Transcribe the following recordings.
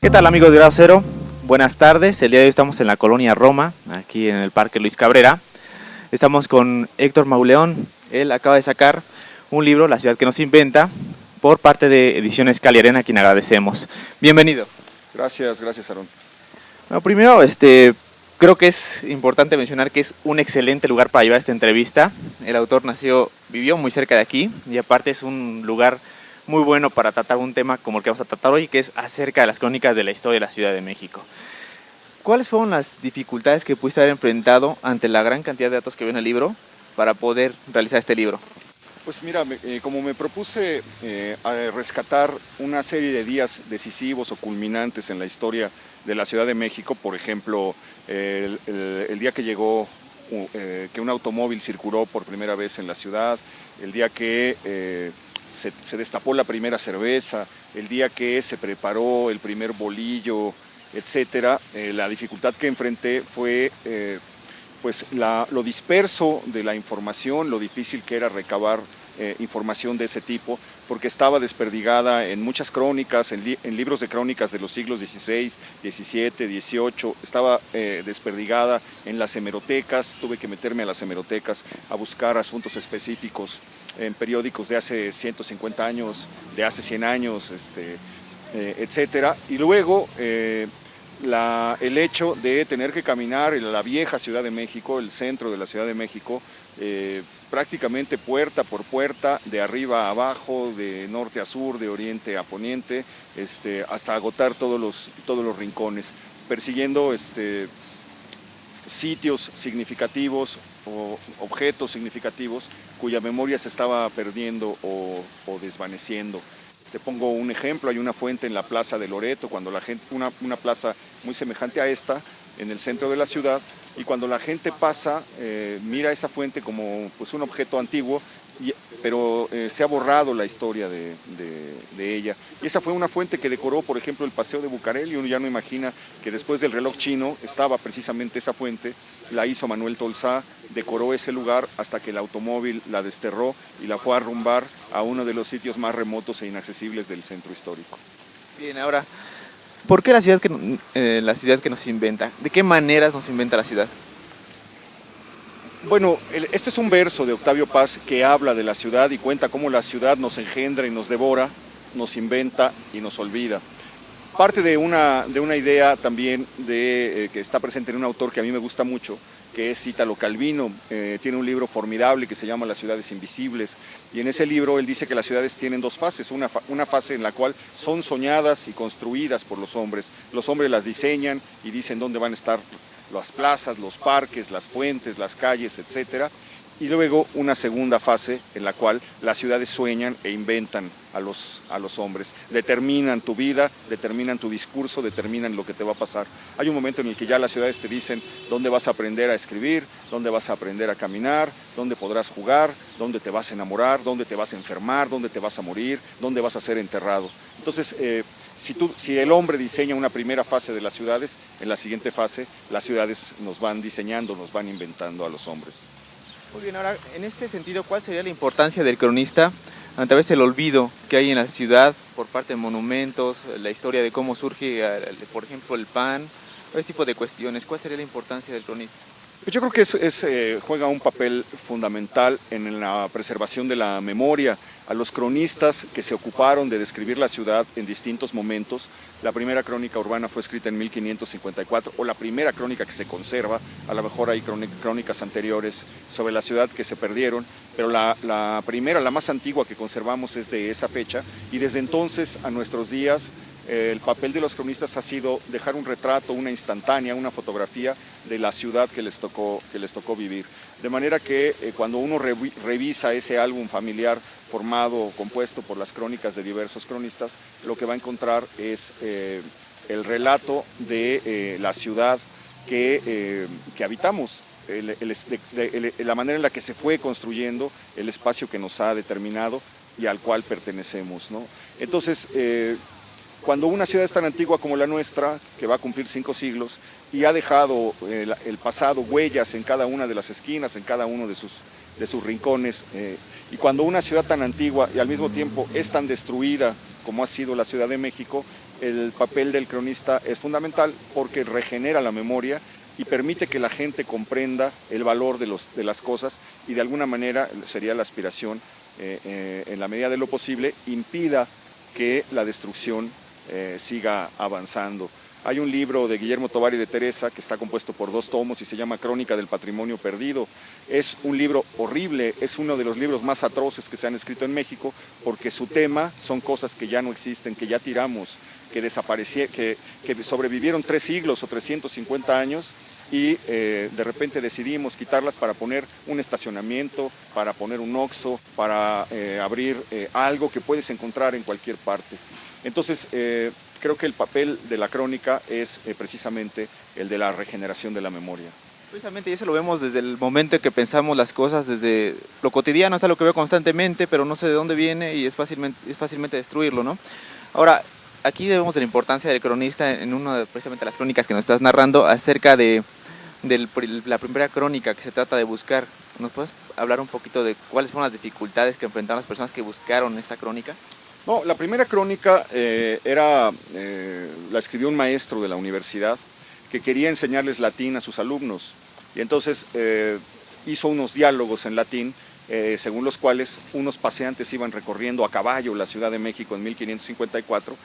¿Qué tal, amigos de Grado Cero? Buenas tardes, el día de hoy estamos en la colonia Roma, aquí en el Parque Luis Cabrera. Estamos con Héctor Mauleón, él acaba de sacar un libro, La ciudad que nos inventa, por parte de Ediciones Cali Arena, a quien agradecemos. Bienvenido. Gracias, Aaron. Bueno, primero, creo que es importante mencionar que es un excelente lugar para llevar esta entrevista. El autor vivió muy cerca de aquí y aparte es un lugar muy bueno para tratar un tema como el que vamos a tratar hoy, que es acerca de las crónicas de la historia de la Ciudad de México. ¿Cuáles fueron las dificultades que pudiste haber enfrentado ante la gran cantidad de datos que viene en el libro para poder realizar este libro? Pues mira, como me propuse a rescatar una serie de días decisivos o culminantes en la historia de la Ciudad de México, por ejemplo, el día que llegó, que un automóvil circuló por primera vez en la ciudad, el día que se destapó la primera cerveza, el día que se preparó el primer bolillo, etcétera. La dificultad que enfrenté fue pues lo disperso de la información, lo difícil que era recabar información de ese tipo, porque estaba desperdigada en muchas crónicas, en libros de crónicas de los siglos XVI, XVII, XVIII, estaba desperdigada en las hemerotecas. Tuve que meterme a las hemerotecas a buscar asuntos específicos en periódicos de hace 150 años, de hace 100 años, etcétera. Y luego el hecho de tener que caminar en la vieja Ciudad de México, el centro de la Ciudad de México, prácticamente puerta por puerta, de arriba a abajo, de norte a sur, de oriente a poniente, hasta agotar todos los rincones, persiguiendo sitios significativos o objetos significativos cuya memoria se estaba perdiendo o desvaneciendo. Te pongo un ejemplo: hay una fuente en la Plaza de Loreto, cuando la gente, una plaza muy semejante a esta, en el centro de la ciudad, y cuando la gente pasa, mira esa fuente como pues, un objeto antiguo, pero se ha borrado la historia de ella. Y esa fue una fuente que decoró, por ejemplo, el Paseo de Bucareli. Uno ya no imagina que después del reloj chino estaba precisamente esa fuente, la hizo Manuel Tolsá, decoró ese lugar hasta que el automóvil la desterró y la fue a arrumbar a uno de los sitios más remotos e inaccesibles del centro histórico. Bien, ahora, ¿por qué la ciudad que nos inventa? ¿De qué maneras nos inventa la ciudad? Bueno, este es un verso de Octavio Paz que habla de la ciudad y cuenta cómo la ciudad nos engendra y nos devora, nos inventa y nos olvida. Parte de una idea también que está presente en un autor que a mí me gusta mucho, que es Ítalo Calvino. Tiene un libro formidable que se llama Las ciudades invisibles, y en ese libro él dice que las ciudades tienen dos fases: una fase en la cual son soñadas y construidas por los hombres las diseñan y dicen dónde van a estar las plazas, los parques, las fuentes, las calles, etcétera. Y luego una segunda fase en la cual las ciudades sueñan e inventan a los hombres, determinan tu vida, determinan tu discurso, determinan lo que te va a pasar. Hay un momento en el que ya las ciudades te dicen dónde vas a aprender a escribir, dónde vas a aprender a caminar, dónde podrás jugar, dónde te vas a enamorar, dónde te vas a enfermar, dónde te vas a morir, dónde vas a ser enterrado. Entonces, si el hombre diseña una primera fase de las ciudades, en la siguiente fase las ciudades nos van diseñando, nos van inventando a los hombres. Muy bien, ahora, en este sentido, ¿cuál sería la importancia del cronista ante a veces el olvido que hay en la ciudad por parte de monumentos, la historia de cómo surge, por ejemplo, el pan, ese tipo de cuestiones? ¿Cuál sería la importancia del cronista? Pues yo creo que juega un papel fundamental en la preservación de la memoria. A los cronistas que se ocuparon de describir la ciudad en distintos momentos, la primera crónica urbana fue escrita en 1554, o la primera crónica que se conserva. A lo mejor hay crónicas anteriores sobre la ciudad que se perdieron, pero la primera, la más antigua que conservamos, es de esa fecha, y desde entonces a nuestros días el papel de los cronistas ha sido dejar un retrato, una instantánea, una fotografía de la ciudad que les tocó vivir. De manera que cuando uno revisa ese álbum familiar formado o compuesto por las crónicas de diversos cronistas, lo que va a encontrar es el relato de la ciudad que habitamos, la manera en la que se fue construyendo, el espacio que nos ha determinado y al cual pertenecemos, ¿no? Entonces, cuando una ciudad es tan antigua como la nuestra, que va a cumplir 5 siglos, y ha dejado el pasado huellas en cada una de las esquinas, en cada uno de sus rincones, y cuando una ciudad tan antigua y al mismo tiempo es tan destruida como ha sido la Ciudad de México, el papel del cronista es fundamental porque regenera la memoria y permite que la gente comprenda el valor de las cosas y de alguna manera sería la aspiración, en la medida de lo posible, impida que la destrucción siga avanzando. Hay un libro de Guillermo Tovar y de Teresa que está compuesto por 2 tomos y se llama Crónica del Patrimonio Perdido. Es un libro horrible, es uno de los libros más atroces que se han escrito en México porque su tema son cosas que ya no existen, que ya tiramos, que desaparecieron, que sobrevivieron 3 siglos o 350 años y de repente decidimos quitarlas para poner un estacionamiento, para poner un Oxxo, para abrir algo que puedes encontrar en cualquier parte. Entonces, creo que el papel de la crónica es precisamente el de la regeneración de la memoria. Precisamente, y eso lo vemos desde el momento en que pensamos las cosas, desde lo cotidiano, es algo que veo constantemente, pero no sé de dónde viene y es fácilmente destruirlo, ¿no? Ahora, aquí vemos de la importancia del cronista en una de precisamente las crónicas que nos estás narrando acerca de la primera crónica que se trata de buscar. ¿Nos puedes hablar un poquito de cuáles fueron las dificultades que enfrentaron las personas que buscaron esta crónica? No, la primera crónica la escribió un maestro de la universidad que quería enseñarles latín a sus alumnos y entonces hizo unos diálogos en latín según los cuales unos paseantes iban recorriendo a caballo la Ciudad de México en 1554,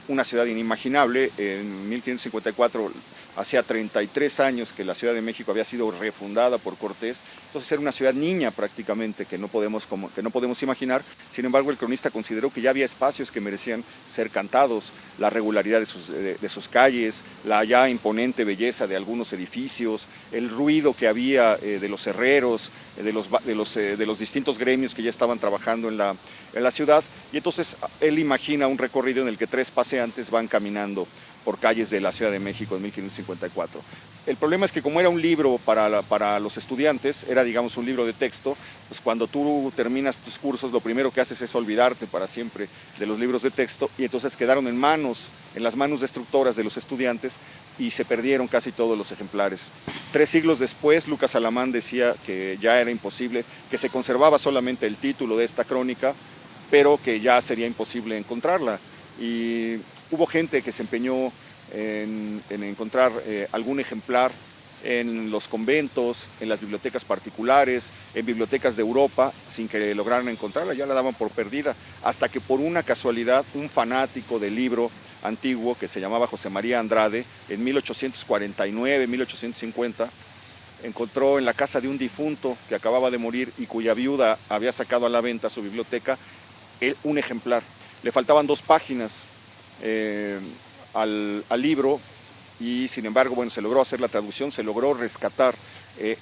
una ciudad inimaginable. En 1554 hacía 33 años que la Ciudad de México había sido refundada por Cortés, entonces era una ciudad niña prácticamente que no podemos imaginar. Sin embargo, el cronista consideró que ya había espacios que merecían ser cantados, la regularidad de sus calles, la ya imponente belleza de algunos edificios, el ruido que había de los herreros, de los distintos gremios que ya estaban trabajando en la ciudad, y entonces él imagina un recorrido en el que 3 paseantes van caminando por calles de la Ciudad de México en 1554. El problema es que como era un libro para los estudiantes, era digamos un libro de texto, pues cuando tú terminas tus cursos lo primero que haces es olvidarte para siempre de los libros de texto y entonces quedaron en las manos destructoras de los estudiantes y se perdieron casi todos los ejemplares. 3 siglos después, Lucas Alamán decía que ya era imposible, que se conservaba solamente el título de esta crónica, pero que ya sería imposible encontrarla. Y hubo gente que se empeñó en encontrar algún ejemplar en los conventos, en las bibliotecas particulares, en bibliotecas de Europa, sin que lograran encontrarla, ya la daban por perdida, hasta que por una casualidad un fanático del libro antiguo que se llamaba José María Andrade, en 1849, 1850, encontró en la casa de un difunto que acababa de morir y cuya viuda había sacado a la venta su biblioteca un ejemplar. Le faltaban 2 páginas al libro y sin embargo, bueno, se logró hacer la traducción, se logró rescatar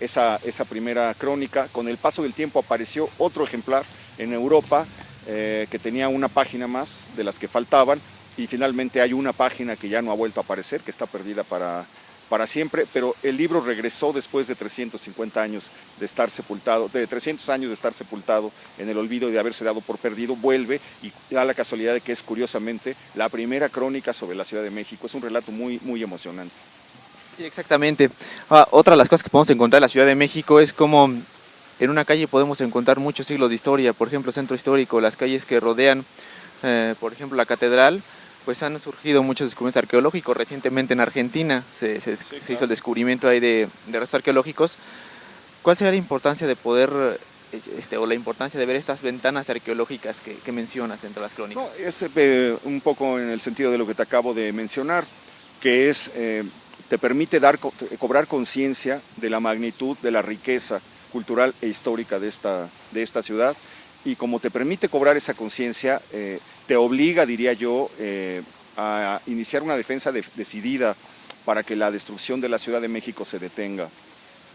esa primera crónica. Con el paso del tiempo apareció otro ejemplar en Europa que tenía una página más de las que faltaban y finalmente hay una página que ya no ha vuelto a aparecer, que está perdida para siempre, pero el libro regresó después de 350 años de estar sepultado, de 300 años de estar sepultado en el olvido y de haberse dado por perdido, vuelve y da la casualidad de que es curiosamente la primera crónica sobre la Ciudad de México. Es un relato muy, muy emocionante. Sí, exactamente. Otra de las cosas que podemos encontrar en la Ciudad de México es como en una calle podemos encontrar muchos siglos de historia, por ejemplo, Centro Histórico, las calles que rodean, por ejemplo, la Catedral, pues han surgido muchos descubrimientos arqueológicos. Recientemente en Argentina se hizo el descubrimiento ahí de restos arqueológicos. ¿Cuál sería la importancia de poder, o la importancia de ver estas ventanas arqueológicas que mencionas dentro de las crónicas? No, es un poco en el sentido de lo que te acabo de mencionar, que es, te permite cobrar conciencia de la magnitud, de la riqueza cultural e histórica de esta ciudad, y como te permite cobrar esa conciencia, te obliga, diría yo, a iniciar una defensa decidida para que la destrucción de la Ciudad de México se detenga.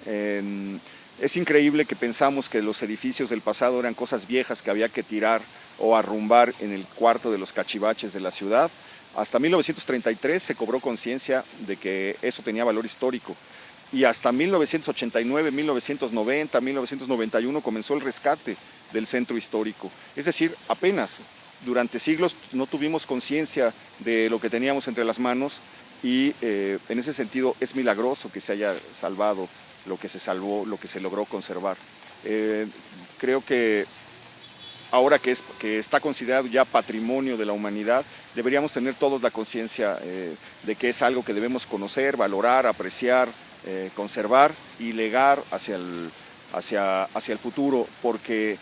Es increíble que pensamos que los edificios del pasado eran cosas viejas que había que tirar o arrumbar en el cuarto de los cachivaches de la ciudad. Hasta 1933 se cobró conciencia de que eso tenía valor histórico. Y hasta 1989, 1990, 1991 comenzó el rescate del centro histórico. Es decir, apenas durante siglos no tuvimos conciencia de lo que teníamos entre las manos y en ese sentido es milagroso que se haya salvado lo que se salvó, lo que se logró conservar. Creo que ahora que está considerado ya patrimonio de la humanidad, deberíamos tener todos la conciencia de que es algo que debemos conocer, valorar, apreciar, conservar y legar hacia el futuro, porque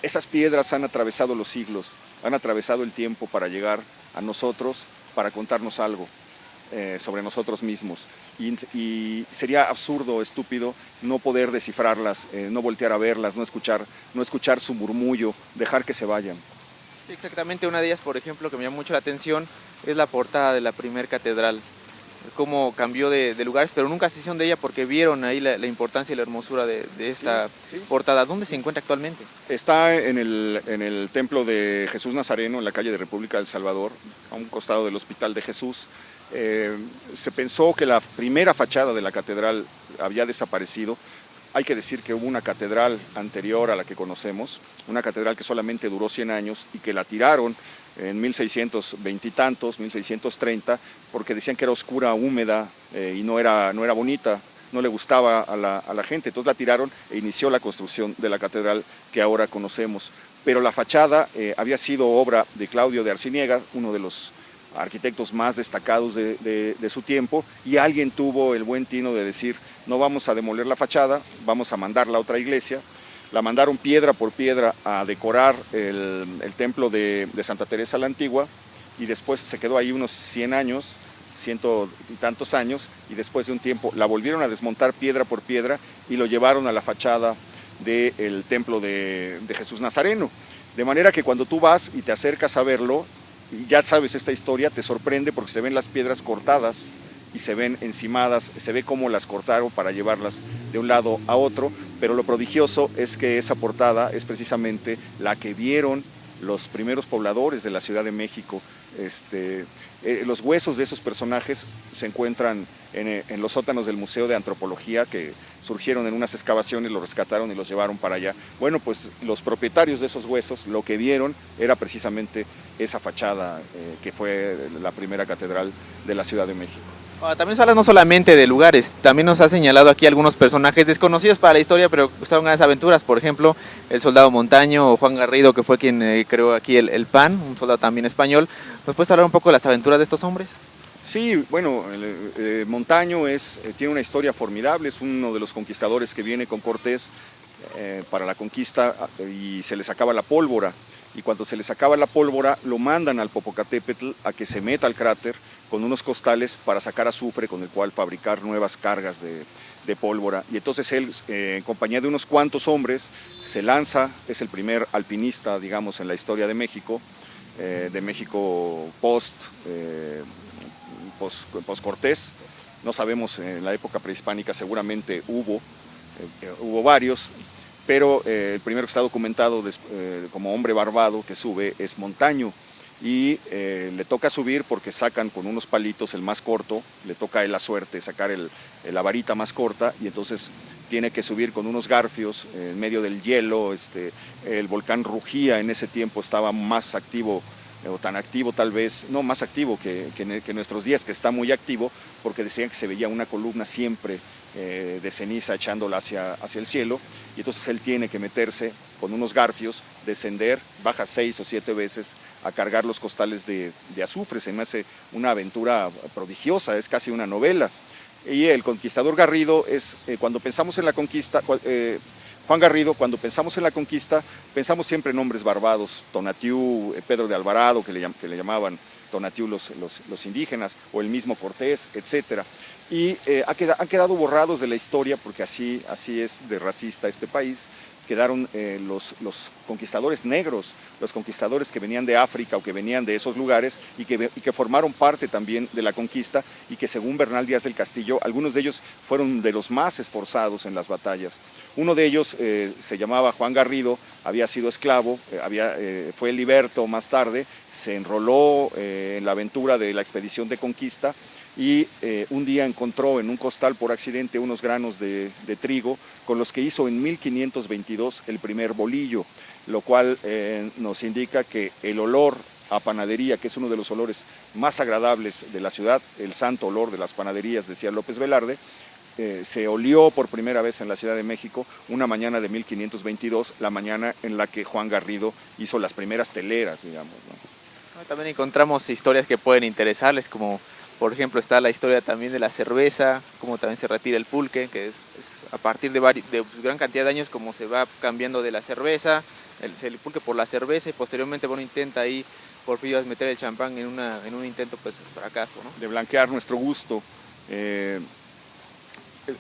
esas piedras han atravesado los siglos, han atravesado el tiempo para llegar a nosotros, para contarnos algo sobre nosotros mismos. Y sería absurdo, estúpido, no poder descifrarlas, no voltear a verlas, no escuchar su murmullo, dejar que se vayan. Sí, exactamente. Una de ellas, por ejemplo, que me llamó mucho la atención, es la portada de la primer catedral. Cómo cambió de lugares, pero nunca se hicieron de ella porque vieron ahí la importancia y la hermosura de esta portada. ¿Dónde se encuentra actualmente? Está en el templo de Jesús Nazareno, en la calle de República del Salvador, a un costado del Hospital de Jesús. Se pensó que la primera fachada de la catedral había desaparecido. Hay que decir que hubo una catedral anterior a la que conocemos, una catedral que solamente duró 100 años y que la tiraron en 1620 y tantos, 1630, porque decían que era oscura, húmeda y no era bonita, no le gustaba a la gente. Entonces la tiraron e inició la construcción de la catedral que ahora conocemos. Pero la fachada había sido obra de Claudio de Arciniega, uno de los arquitectos más destacados de su tiempo, y alguien tuvo el buen tino de decir: no vamos a demoler la fachada, vamos a mandarla a otra iglesia. La mandaron piedra por piedra a decorar el templo de Santa Teresa la Antigua, y después se quedó ahí unos 100 años, 100 y tantos años, y después de un tiempo la volvieron a desmontar piedra por piedra y lo llevaron a la fachada del templo de Jesús Nazareno. De manera que cuando tú vas y te acercas a verlo, y ya sabes esta historia, te sorprende porque se ven las piedras cortadas y se ven encimadas, se ve cómo las cortaron para llevarlas de un lado a otro, pero lo prodigioso es que esa portada es precisamente la que vieron los primeros pobladores de la Ciudad de México. Los huesos de esos personajes se encuentran en los sótanos del Museo de Antropología, que surgieron en unas excavaciones, los rescataron y los llevaron para allá. Bueno, pues los propietarios de esos huesos lo que vieron era precisamente esa fachada que fue la primera catedral de la Ciudad de México. También se habla no solamente de lugares, también nos ha señalado aquí algunos personajes desconocidos para la historia, pero que gustaron grandes aventuras. Por ejemplo, el soldado Montaño o Juan Garrido, que fue quien creó aquí el PAN, un soldado también español. ¿Nos puedes hablar un poco de las aventuras de estos hombres? Sí, bueno, Montaño tiene una historia formidable, es uno de los conquistadores que viene con Cortés para la conquista y se les acaba la pólvora. Y cuando se les acaba la pólvora, lo mandan al Popocatépetl a que se meta al cráter con unos costales para sacar azufre con el cual fabricar nuevas cargas de pólvora. Y entonces él, en compañía de unos cuantos hombres, se lanza, es el primer alpinista, digamos, en la historia de México post Cortés. No sabemos, en la época prehispánica seguramente hubo varios, pero el primero que está documentado como hombre barbado que sube es Montaño, y le toca subir porque sacan con unos palitos el más corto, le toca a él la suerte sacar la varita más corta, y entonces tiene que subir con unos garfios en medio del hielo. El volcán rugía en ese tiempo, estaba más activo, o tan activo tal vez, no más activo que nuestros días, que está muy activo, porque decían que se veía una columna siempre de ceniza echándola hacia el cielo, y entonces él tiene que meterse con unos garfios, descender, baja 6 o 7 veces a cargar los costales de azufre. Se me hace una aventura prodigiosa, es casi una novela. Y el conquistador Garrido cuando pensamos en la conquista, Juan Garrido, cuando pensamos en la conquista, pensamos siempre en hombres barbados, Tonatiuh, Pedro de Alvarado, que le llamaban Tonatiuh los indígenas, o el mismo Cortés, etc. Y han quedado borrados de la historia, porque así es de racista este país. Quedaron los conquistadores negros, los conquistadores que venían de África o que venían de esos lugares y que formaron parte también de la conquista, y que según Bernal Díaz del Castillo, algunos de ellos fueron de los más esforzados en las batallas. Uno de ellos se llamaba Juan Garrido, había sido esclavo, fue liberto más tarde, se enroló en la aventura de la expedición de conquista, y un día encontró en un costal por accidente unos granos de trigo con los que hizo en 1522 el primer bolillo, lo cual nos indica que el olor a panadería, que es uno de los olores más agradables de la ciudad, el santo olor de las panaderías, decía López Velarde, se olió por primera vez en la Ciudad de México una mañana de 1522, la mañana en la que Juan Garrido hizo las primeras teleras, digamos, ¿no? También encontramos historias que pueden interesarles, como por ejemplo está la historia también de la cerveza, cómo también se retira el pulque, que es a partir de gran cantidad de años como se va cambiando de la cerveza, el pulque por la cerveza, y posteriormente bueno, intenta ahí Porfirio meter el champán en un intento pues fracaso, ¿no? De blanquear nuestro gusto.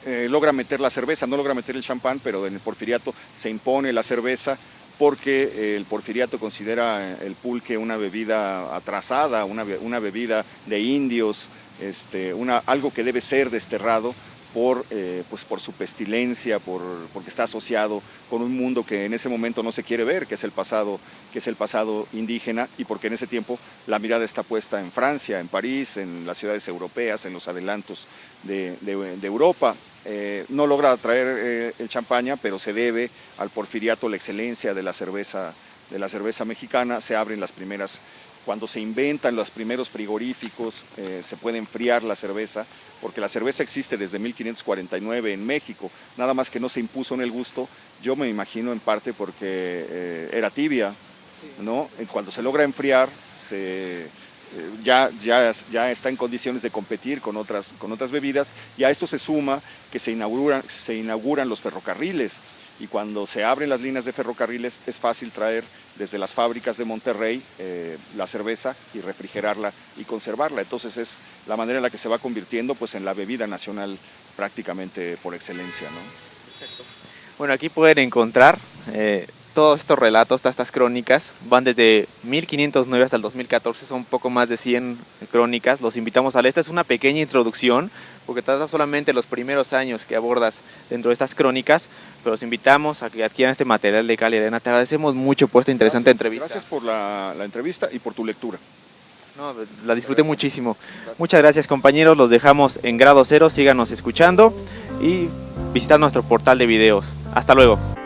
Logra meter la cerveza, no logra meter el champán, pero en el porfiriato se impone la cerveza porque el porfiriato considera el pulque una bebida atrasada, una bebida de indios, algo que debe ser desterrado pues por su pestilencia, porque está asociado con un mundo que en ese momento no se quiere ver, que es el pasado indígena, y porque en ese tiempo la mirada está puesta en Francia, en París, en las ciudades europeas, en los adelantos de Europa. No logra traer el champaña, pero se debe al porfiriato la excelencia de la cerveza mexicana. Se abren cuando se inventan los primeros frigoríficos, se puede enfriar la cerveza, porque la cerveza existe desde 1549 en México, nada más que no se impuso en el gusto, yo me imagino en parte porque era tibia, ¿no? Cuando se logra enfriar, ya está en condiciones de competir con otras bebidas, y a esto se suma que se inauguran los ferrocarriles, y cuando se abren las líneas de ferrocarriles es fácil traer desde las fábricas de Monterrey la cerveza y refrigerarla y conservarla. Entonces es la manera en la que se va convirtiendo pues en la bebida nacional prácticamente por excelencia, ¿no? Perfecto. Bueno, aquí pueden encontrar todos estos relatos, todas estas crónicas, van desde 1509 hasta el 2014, son un poco más de 100 crónicas. Los invitamos a leer. Esta es una pequeña introducción, porque trata solamente los primeros años que abordas dentro de estas crónicas, pero los invitamos a que adquieran este material de Cali Arena. Te agradecemos mucho por esta interesante entrevista. Gracias por la entrevista y por tu lectura. No, la disfruté muchísimo. Muchas gracias, compañeros, los dejamos en grado cero, síganos escuchando y visitad nuestro portal de videos. Hasta luego.